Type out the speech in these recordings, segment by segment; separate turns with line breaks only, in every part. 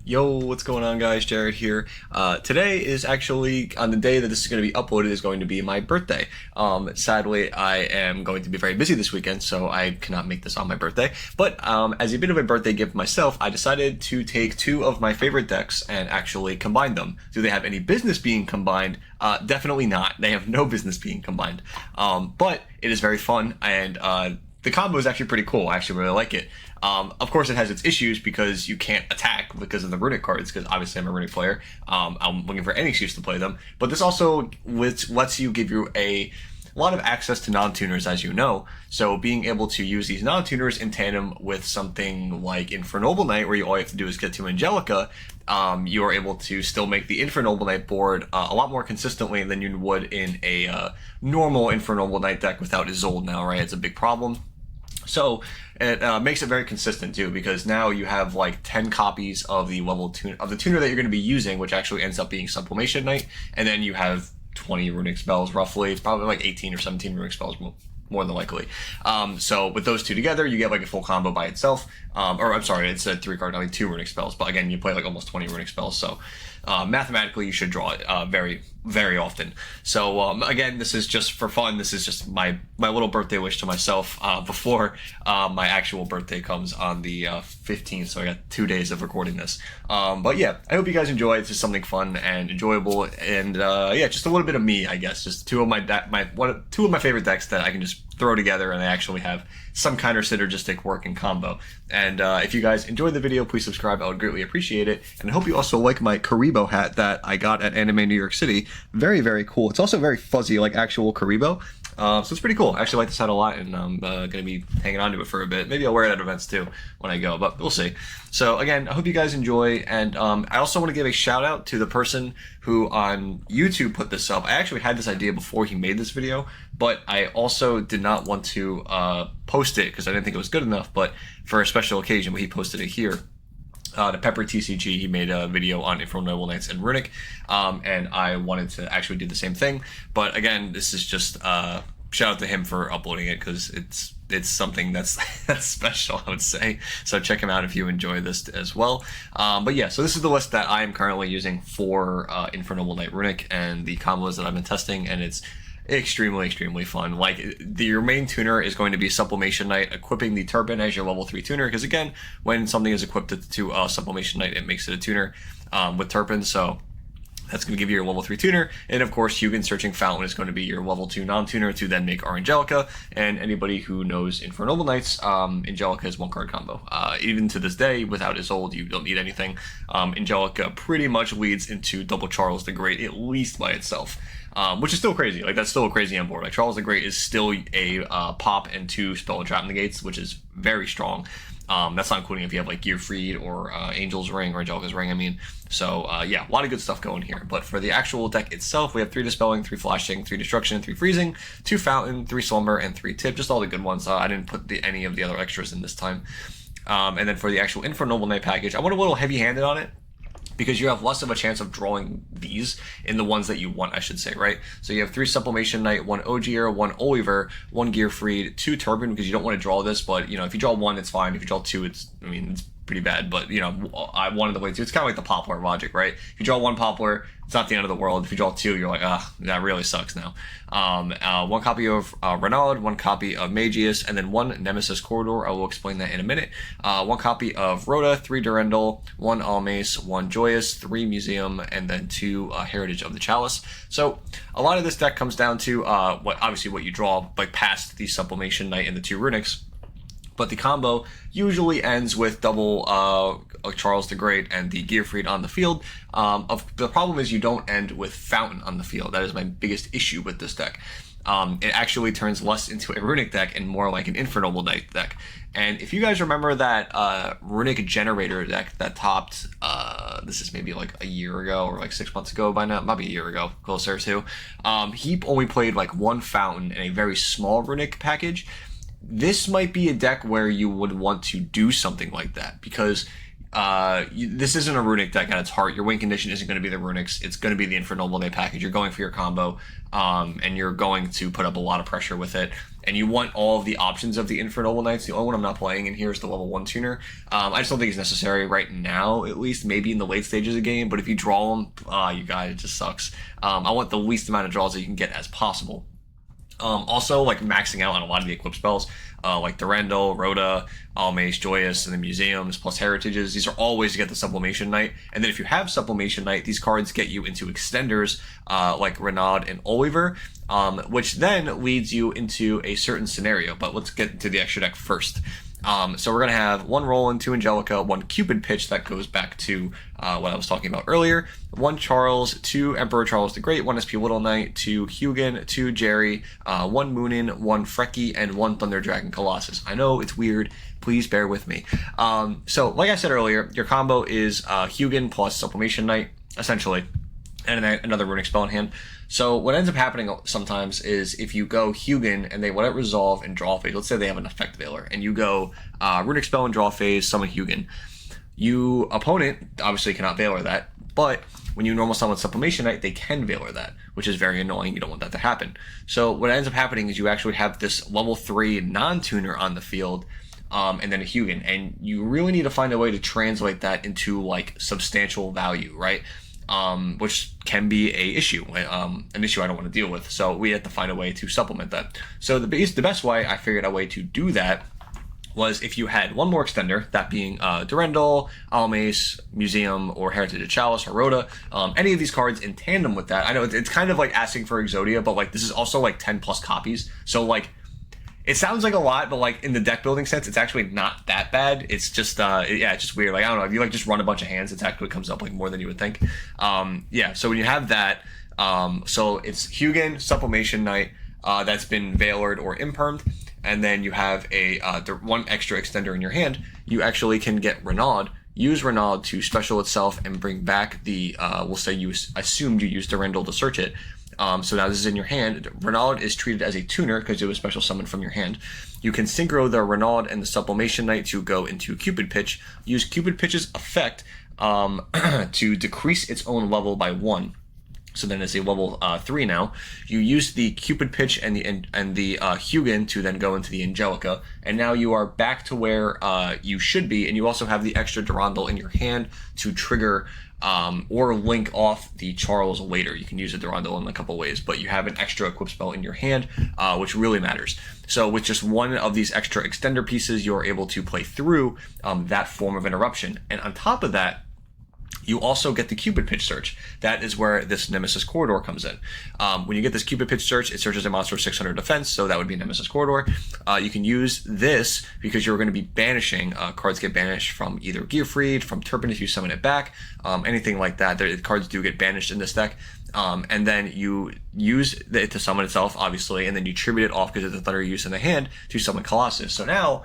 Yo, what's going on, guys? Jared here. Today is actually, on the day that this is going to be uploaded, is going to be my birthday. Sadly, I am going to be very busy this weekend, so I cannot make this on my birthday. But as a bit of a birthday gift myself, I decided to take two of my favorite decks and actually combine them. Do they have any business being combined? Definitely not. They have no business being combined. But it is very fun, and the combo is actually pretty cool. I actually really like it. Of course, it has its issues because you can't attack because of the Runick cards, because obviously I'm a Runick player. I'm looking for any excuse to play them. But this also lets you give you a lot of access to non-tuners, as you know. So being able to use these non-tuners in tandem with something like Infernoble Knight, where you all you have to do is get to Angelica, you are able to still make the Infernoble Knight board a lot more consistently than you would in a normal Infernoble Knight deck without Isolde now, right? It's a big problem. So it makes it very consistent too, because now you have like 10 copies of the of the tuner that you're going to be using, which actually ends up being Sublimation Knight, and then you have 20 Runick spells roughly. It's probably like 18 or 17 Runick spells more than likely. So with those two together, you get like a full combo by itself. Or I'm sorry, it's a 3-card, only 2 Runick spells, but again, you play like almost 20 Runick spells, so mathematically you should draw it very, very often. So again, this is just for fun. This is just my little birthday wish to myself before my actual birthday comes on the 15th, so I got 2 days of recording this. But yeah, I hope you guys enjoy. It's just something fun and enjoyable, and yeah, just a little bit of me, I guess. Just two of my favorite decks that I can just throw together, and they actually have some kind of synergistic working combo. And if you guys enjoyed the video, please subscribe. I would greatly appreciate it. And I hope you also like my Karibo hat that I got at Anime New York City. Very, very cool. It's also very fuzzy, like actual Karibo. So it's pretty cool. I actually like this hat a lot, and I'm going to be hanging on to it for a bit. Maybe I'll wear it at events too when I go, but we'll see. So again, I hope you guys enjoy, and I also want to give a shout out to the person who on YouTube put this up. I actually had this idea before he made this video, but I also did not want to post it because I didn't think it was good enough, but for a special occasion, he posted it here. The Pepper TCG, he made a video on Infernoble Knights and Runick, and I wanted to actually do the same thing. But again, this is just shout out to him for uploading it, because it's something that's special, I would say. So check him out if you enjoy this as well. But yeah, so this is the list that I am currently using for Infernoble Knight Runick and the combos that I've been testing, and it's extremely fun. Like, your main tuner is going to be Sublimation Knight, equipping the Turpin as your level 3 tuner, because again, when something is equipped to Sublimation Knight, it makes it a tuner with Turpin, so that's going to give you your level 3 tuner. And of course, Hugin Searching Fountain is going to be your level 2 non-tuner to then make our Angelica. And anybody who knows Infernoble Knights, Angelica is 1-card combo. Even to this day, without Isolde, you don't need anything. Angelica pretty much leads into double Charles the Great, at least by itself. Which is still crazy. Like, that's still a crazy on board. Like, Charles the Great is still a pop and 2 spell and trap negates, which is very strong. That's not including if you have like Gearfried or Angel's Ring or Angelica's Ring, I mean. So yeah, a lot of good stuff going here. But for the actual deck itself, we have 3 Dispelling, 3 Flashing, 3 Destruction, 3 Freezing, 2 Fountain, 3 Slumber, and 3 Tip. Just all the good ones. I didn't put any of the other extras in this time. And then for the actual Infernoble Knight package, I went a little heavy-handed on it, because you have less of a chance of drawing these in the ones that you want, I should say, right? So you have 3 Sublimation Knight, 1 Ogier, 1 Oliver, 1 Gearfried, 2 Turpin, because you don't want to draw this, but, you know, if you draw 1, it's fine. If you draw 2, it's pretty bad, but, you know, I wanted to wait 2. It's kind of like the Poplar logic, right? If you draw 1 Poplar, it's not the end of the world. If you draw 2, you're like, that really sucks now. 1 copy of Renaud, 1 copy of Magius, and then 1 Nemesis Corridor. I will explain that in a minute. 1 copy of Rhoda, 3 Durendal, 1 Almace, 1 Joyous, 3 Museum, and then 2 Heritage of the Chalice. So a lot of this deck comes down to what you draw, like past the Sublimation Knight and the 2 Runicks. But the combo usually ends with double Charles the Great and the Gearfried on the field. The problem is you don't end with Fountain on the field. That is my biggest issue with this deck. It actually turns less into a Runick deck and more like an Infernoble Knight deck. And if you guys remember that Runick Generator deck that topped, this is maybe like a year ago or like 6 months ago by now, maybe a year ago, closer to, he only played like 1 Fountain in a very small Runick package. This might be a deck where you would want to do something like that, because this isn't a Runick deck at its heart. Your win condition isn't going to be the Runicks. It's going to be the Infernoble Knight package. You're going for your combo, and you're going to put up a lot of pressure with it. and you want all of the options of the Infernoble Knights, the only one I'm not playing in here is the level 1 tuner. I just don't think it's necessary right now, at least, maybe in the late stages of the game, but if you draw them, you guys, it just sucks. I want the least amount of draws that you can get as possible. Also, like maxing out on a lot of the equip spells, like Durandal, Rhoda, Almace, Joyous, and the Museums, plus Heritages. These are all ways to get the Sublimation Knight. And then if you have Sublimation Knight, these cards get you into extenders like Renaud and Oliver, which then leads you into a certain scenario. But let's get to the extra deck first. So we're going to have 1 Roland, 2 Angelica, 1 Cupid Pitch, that goes back to what I was talking about earlier, 1 Charles, 2 Emperor Charles the Great, 1 SP Little Knight, 2 Hugin, 2 Jerry, 1 Moonin, 1 Frecky, and 1 Thunder Dragon Colossus. I know it's weird, please bear with me. So like I said earlier, your combo is Hugin plus Sublimation Knight, essentially, and another Runick spell in hand. So what ends up happening sometimes is if you go Hugin and they let it resolve and draw phase, let's say they have an effect veiler, and you go Runick spell and draw phase, summon Hugin. You opponent obviously cannot veiler that, but when you normal summon Sublimation Knight, they can veiler that, which is very annoying. You don't want that to happen. So what ends up happening is you actually have this level 3 non-tuner on the field, and then a Hugin, and you really need to find a way to translate that into like substantial value, right? Which can be an issue I don't want to deal with. So we have to find a way to supplement that. So the best way I figured a way to do that was if you had 1 more extender, that being Durandal, Almace, Museum, or Heritage of Chalice, or Rhoda, any of these cards in tandem with that. I know it's kind of like asking for Exodia, but like this is also like 10 plus copies. So like, it sounds like a lot, but like in the deck building sense, it's actually not that bad. It's just, it's just weird. Like, I don't know, if you like just run a bunch of hands, it actually comes up like more than you would think. So when you have that, so it's Hugin, Sublimation Knight, that's been veilered or impermed, and then you have a 1 extra extender in your hand. You actually can get Renaud, use Renaud to special itself and bring back the, we'll say you assumed you used Durandal to search it. So now this is in your hand. Renaud is treated as a tuner because it was special summoned from your hand. You can synchro the Renaud and the Sublimation Knight to go into Cupid Pitch. Use Cupid Pitch's effect to decrease its own level by 1. So then it's a level 3 now. You use the Cupid Pitch and the Hugin to then go into the Angelica, and now you are back to where you should be, and you also have the extra Durandal in your hand to trigger or link off the Charles later. You can use a Durandal in a couple ways, but you have an extra equip spell in your hand, which really matters. So with just 1 of these extra extender pieces, you're able to play through that form of interruption. And on top of that, you also get the Cupid Pitch search. That is where this Nemesis Corridor comes in. When you get this Cupid Pitch search, it searches a monster with 600 defense, so that would be Nemesis Corridor. You can use this because you're going to be banishing. Cards get banished from either Gearfried, from Turpin if you summon it back, anything like that. Cards do get banished in this deck. And then you use it to summon itself, obviously, and then you tribute it off because of the Thunder use in the hand to summon Colossus. So now,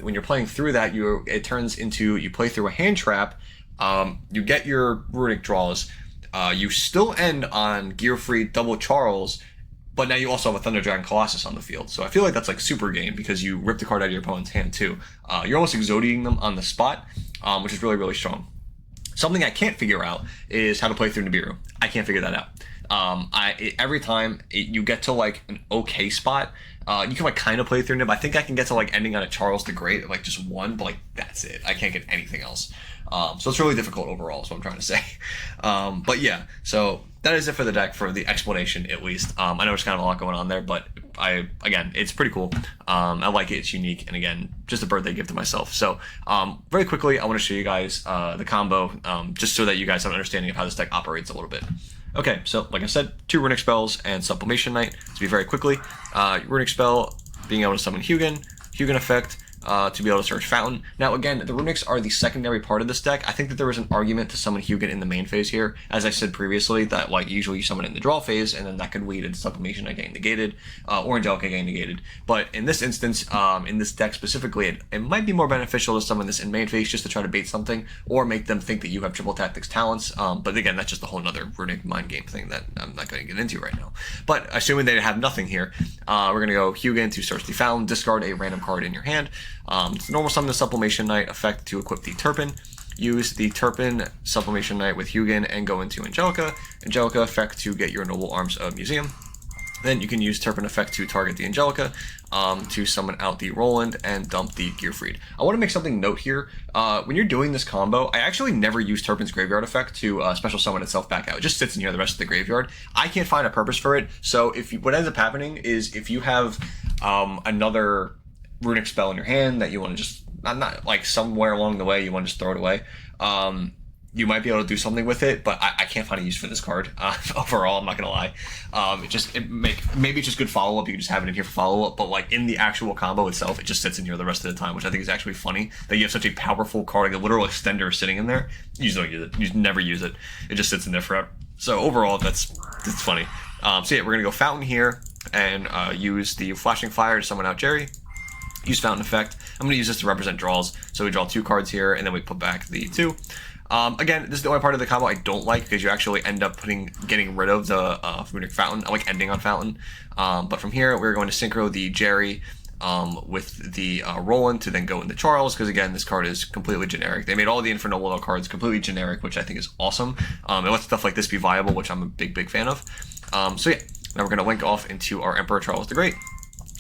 when you're playing through that, it turns into, you play through a hand trap, you get your Runick draws, you still end on Gearfried double Charles, but now you also have a Thunder Dragon Colossus on the field. So I feel like that's like super game because you rip the card out of your opponent's hand too. You're almost Exodiaing them on the spot, which is really, really strong. Something I can't figure out is how to play through Nibiru. I can't figure that out. Every time you get to like an okay spot, you can like kind of play through Nib. I think I can get to like ending on a Charles the Great, like just 1, but like that's it. I can't get anything else. So it's really difficult overall, is what I'm trying to say. But yeah, so that is it for the deck, for the explanation at least. I know there's kind of a lot going on there, but again, it's pretty cool. I like it, it's unique, and again, just a birthday gift to myself. So very quickly, I want to show you guys the combo, just so that you guys have an understanding of how this deck operates a little bit. Okay, so like I said, 2 Runick spells and Sublimation Knight. To be very quickly, Runick spell, being able to summon Hugin effect, to be able to search Fountain. Now again, the Runicks are the secondary part of this deck. I think that there was an argument to summon Hugin in the main phase here. As I said previously, that like usually you summon it in the draw phase, and then that could lead into Sublimation getting negated, or Angelica getting negated. But in this instance, in this deck specifically, it might be more beneficial to summon this in main phase just to try to bait something, or make them think that you have triple tactics talents. But again, that's just a whole nother Runick mind game thing that I'm not going to get into right now. But assuming they have nothing here, we're going to go Hugin to search the Fountain, discard a random card in your hand. It's normal summon the Sublimation Knight effect to equip the Turpin. Use the Turpin Sublimation Knight with Hugin and go into Angelica. Angelica effect to get your Noble Arms of Museum. Then you can use Turpin Effect to target the Angelica, to summon out the Roland and dump the Gearfried. I want to make something note here. When you're doing this combo, I actually never use Turpin's Graveyard Effect to special summon itself back out. It just sits in here the rest of the graveyard. I can't find a purpose for it, so what ends up happening is if you have another Runick spell in your hand that you want to just, not like somewhere along the way, you want to just throw it away, you might be able to do something with it, but I can't find a use for this card. Overall, I'm not gonna lie. Maybe it's just good follow up. You can just have it in here for follow up, but like in the actual combo itself, it just sits in here the rest of the time, which I think is actually funny that you have such a powerful card, like a literal extender sitting in there. You just don't use it. You never use it. It just sits in there forever. So overall, that's funny. So yeah, we're gonna go Fountain here and use the Flashing Fire to summon out Jerry. Use Fountain Effect. I'm going to use this to represent draws. So we draw 2 cards here, and then we put back the 2. Again, this is the only part of the combo I don't like, because you actually end up getting rid of the Runick Fountain. I like ending on Fountain. But from here, we're going to synchro the Jerry with the Roland to then go into Charles, because again, this card is completely generic. They made all the Infernoble cards completely generic, which I think is awesome. It lets stuff like this be viable, which I'm a big fan of. So yeah, now we're going to link off into our Emperor Charles the Great.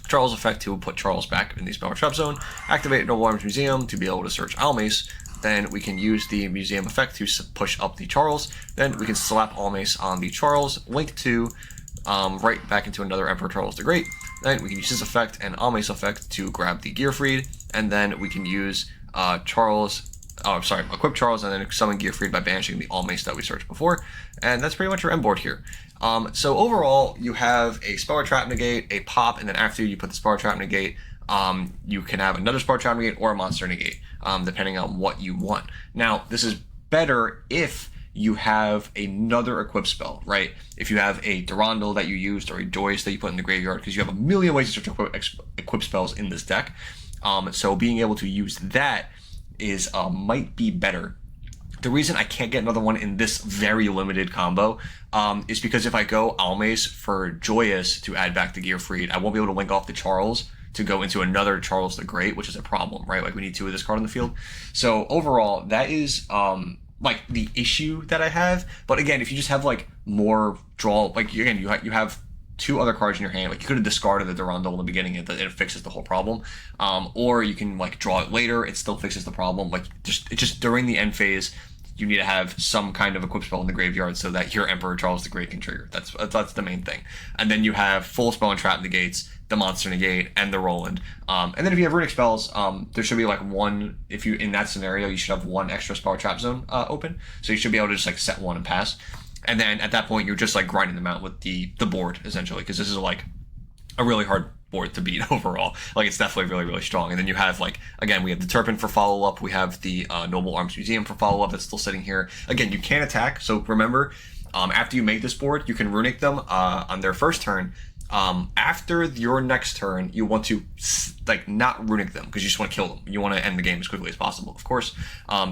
Charles Effect to put Charles back in the Spell Trap Zone, activate Noble Arms Museum to be able to search Almace. Then we can use the Museum Effect to push up the Charles. Then we can slap Almace on the Charles, link to right back into another Emperor Charles the Great. Then we can use his effect and Almace Effect to grab the Gearfried, and then we can use equip Charles and then summon Gearfried by banishing the Almace that we searched before. And that's pretty much your end board here. So overall, you have a Spell Trap Negate, a Pop, and then after you put the Spell Trap Negate, you can have another Spell Trap Negate or a Monster Negate, depending on what you want. Now, this is better if you have another equip spell, right? If you have a Durandal that you used or a Joyous that you put in the graveyard, because you have a million ways to search equip spells in this deck. So being able to use that is might be better. The reason I can't get another one in this very limited combo is because if I go Almace for Joyous to add back the Gearfried, I won't be able to link off the Charles to go into another Charles the Great, which is a problem, right? Like we need 2 of this card on the field. So overall, that is like the issue that I have. But again, if you just have like more draw, like again, you have 2 other cards in your hand. Like you could have discarded the Durandal in the beginning, and it fixes the whole problem. Or you can like draw it later, it still fixes the problem. Like just during the end phase, you need to have some kind of equip spell in the graveyard so that your Emperor Charles the Great can trigger. That's the main thing. And then you have full Spell and Trap Negates, the Monster Negate, and the Roland. And then if you have Runick spells, there should be like one, if you, in that scenario, you should have 1 extra Spell Trap Zone open. So you should be able to just like set 1 and pass. And then at that point, you're just like grinding them out with the board, essentially, because this is like a really hard board to beat overall. Like it's definitely really strong. And then you have like, again, we have the Turpin for follow-up, we have the Noble Arms Museum for follow-up that's still sitting here. Again, you can attack, so remember, after you make this board, you can Runick them on their first turn. After your next turn, you want to like not Runick them because you just want to kill them. You want to end the game as quickly as possible, of course.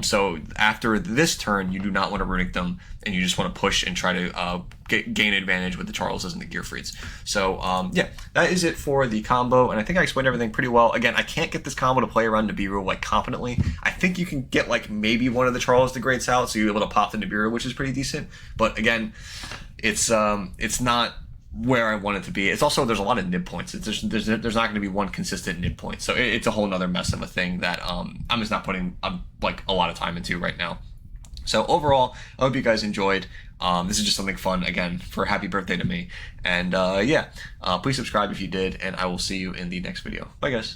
So after this turn, you do not want to Runick them, and you just want to push and try to gain advantage with the Charleses and the Gearfrieds. So yeah, that is it for the combo, and I think I explained everything pretty well. Again, I can't get this combo to play around Nibiru like competently. I think you can get like maybe one of the Charles the Greats out, so you're able to pop the Nibiru, which is pretty decent. But again, it's not where I want it to be. It's also, there's a lot of nib points. There's not going to be one consistent nib point, so it's a whole nother mess of a thing that I'm just not putting like a lot of time into right now. So overall, I hope you guys enjoyed. This is just something fun, again, for a happy birthday to me. And yeah, please subscribe if you did, and I will see you in the next video. Bye guys.